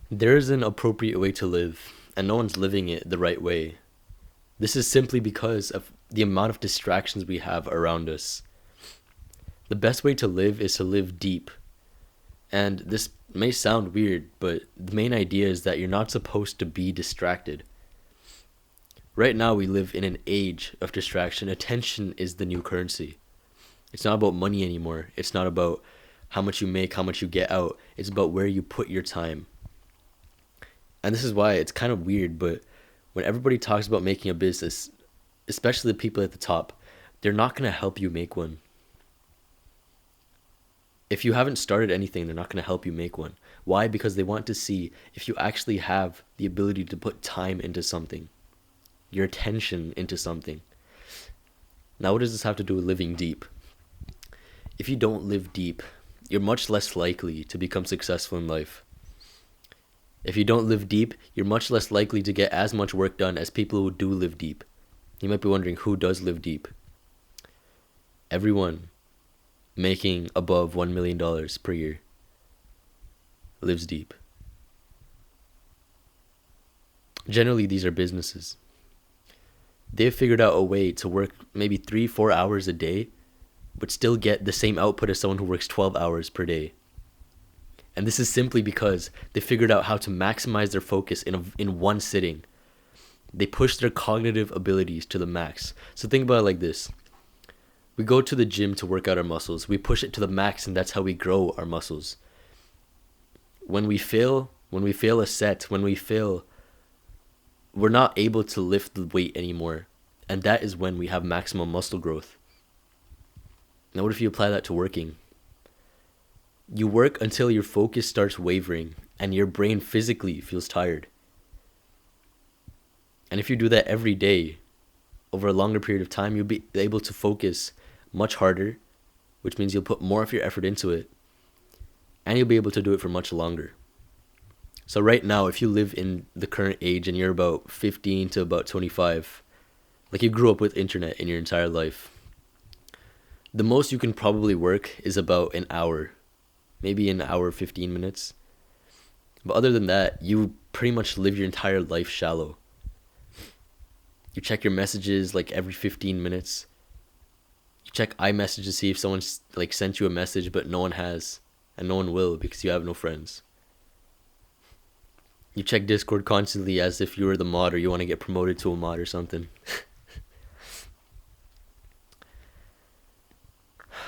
There is an appropriate way to live, and no one's living it the right way. This is simply because of the amount of distractions we have around us. The best way to live is to live deep. And this may sound weird, but the main idea is that you're not supposed to be distracted. Right now, we live in an age of distraction. Attention is the new currency. It's not about money anymore. It's not about how much you make, how much you get out. It's about where you put your time. And this is why it's kind of weird, but when everybody talks about making a business, especially the people at the top, they're not going to help you make one. If you haven't started anything, they're not going to help you make one. Why? Because they want to see if you actually have the ability to put time into something, your attention into something. Now, what does this have to do with living deep? If you don't live deep, you're much less likely to become successful in life. If you don't live deep, you're much less likely to get as much work done as people who do live deep. You might be wondering who does live deep. Everyone making above $1 million per year lives deep. Generally, these are businesses. They've figured out a way to work maybe 3-4 hours a day, but still get the same output as someone who works 12 hours per day. And this is simply because they figured out how to maximize their focus in one sitting. They push their cognitive abilities to the max. So think about it like this. We go to the gym to work out our muscles. We push it to the max, and that's how we grow our muscles. When we fail a set, we're not able to lift the weight anymore. And that is when we have maximum muscle growth. Now, what if you apply that to working? You work until your focus starts wavering and your brain physically feels tired. And if you do that every day, over a longer period of time, you'll be able to focus much harder, which means you'll put more of your effort into it, and you'll be able to do it for much longer. So right now, if you live in the current age and you're about 15 to about 25, like you grew up with internet in your entire life, the most you can probably work is about an hour, maybe an hour, 15 minutes. But other than that, you pretty much live your entire life shallow. You check your messages like every 15 minutes. You check iMessage to see if someone's like sent you a message, but no one has, and no one will because you have no friends. You check Discord constantly as if you were the mod or you want to get promoted to a mod or something.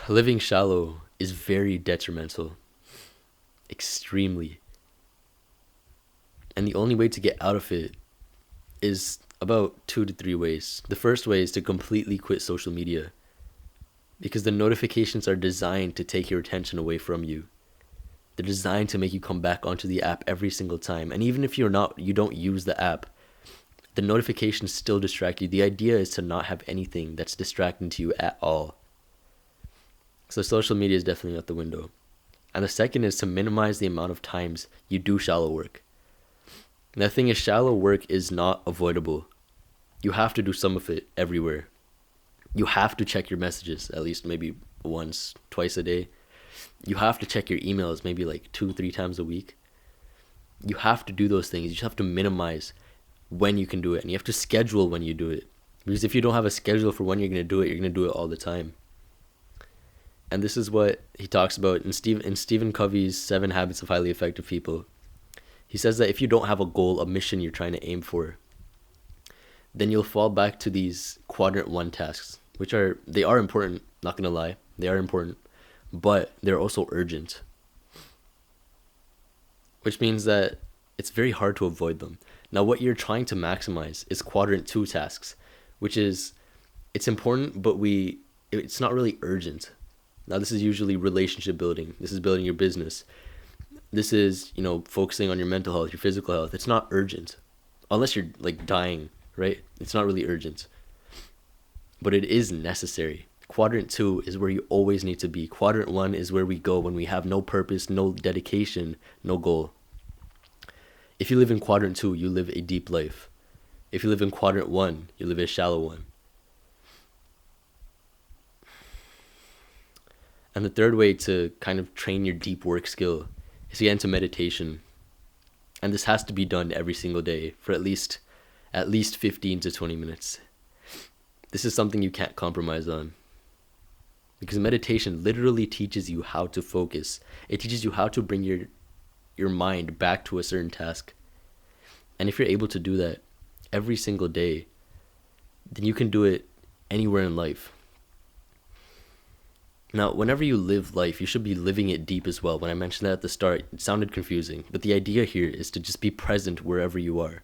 Living shallow is very detrimental. Extremely. And the only way to get out of it is about 2 to 3 ways. The first way is to completely quit social media, because the notifications are designed to take your attention away from you. They're designed to make you come back onto the app every single time. And even if you don't use the app, the notifications still distract you. The idea is to not have anything that's distracting to you at all. So social media is definitely out the window. And the second is to minimize the amount of times you do shallow work. And the thing is, shallow work is not avoidable. You have to do some of it everywhere. You have to check your messages at least maybe once, twice a day. You have to check your emails maybe like 2-3 times a week. You have to do those things. You just have to minimize when you can do it. And you have to schedule when you do it. Because if you don't have a schedule for when you're going to do it, you're going to do it all the time. And this is what he talks about in Stephen Covey's 7 Habits of Highly Effective People. He says that if you don't have a goal, a mission you're trying to aim for, then you'll fall back to these quadrant 1 tasks, they are important, not going to lie. They are important, but they're also urgent. Which means that it's very hard to avoid them. Now, what you're trying to maximize is quadrant 2 tasks, which is, it's important, but it's not really urgent. Now, this is usually relationship building. This is building your business. This is, focusing on your mental health, your physical health. It's not urgent. Unless you're like dying, right? It's not really urgent. But it is necessary. Quadrant 2 is where you always need to be. Quadrant 1 is where we go when we have no purpose, no dedication, no goal. If you live in quadrant 2, you live a deep life. If you live in quadrant 1, you live a shallow one. And the third way to kind of train your deep work skill is to get into meditation. And this has to be done every single day for at least 15 to 20 minutes. This is something you can't compromise on. Because meditation literally teaches you how to focus. It teaches you how to bring your mind back to a certain task. And if you're able to do that every single day, then you can do it anywhere in life. Now, whenever you live life, you should be living it deep as well. When I mentioned that at the start, it sounded confusing. But the idea here is to just be present wherever you are.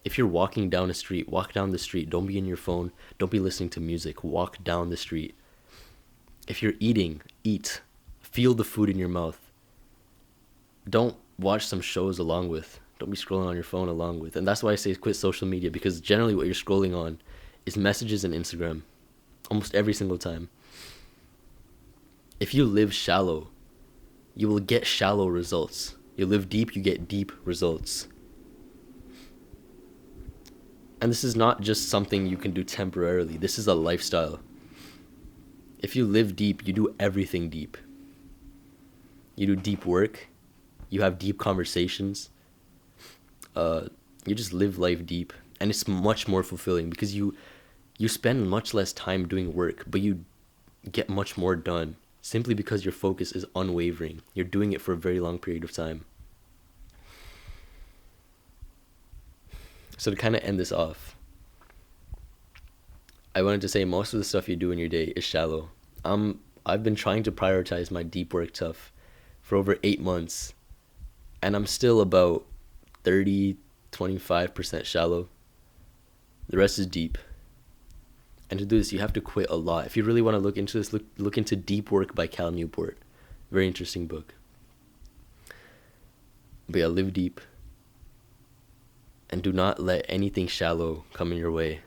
If you're walking down a street, walk down the street. Don't be in your phone. Don't be listening to music. Walk down the street. If you're eating, eat. Feel the food in your mouth. Don't watch some shows along with. Don't be scrolling on your phone along with. And that's why I say quit social media, because generally what you're scrolling on is messages and Instagram. Almost every single time. If you live shallow, you will get shallow results. You live deep, you get deep results. And this is not just something you can do temporarily. This is a lifestyle. If you live deep, you do everything deep. You do deep work. You have deep conversations. You just live life deep. And it's much more fulfilling because you spend much less time doing work, but you get much more done simply because your focus is unwavering. You're doing it for a very long period of time. So to kind of end this off, I wanted to say most of the stuff you do in your day is shallow. I've been trying to prioritize my deep work stuff for over 8 months, and I'm still about 25% shallow. The rest is deep. And to do this, you have to quit a lot. If you really want to look into this, look into Deep Work by Cal Newport. Very interesting book. But yeah, live deep. And do not let anything shallow come in your way.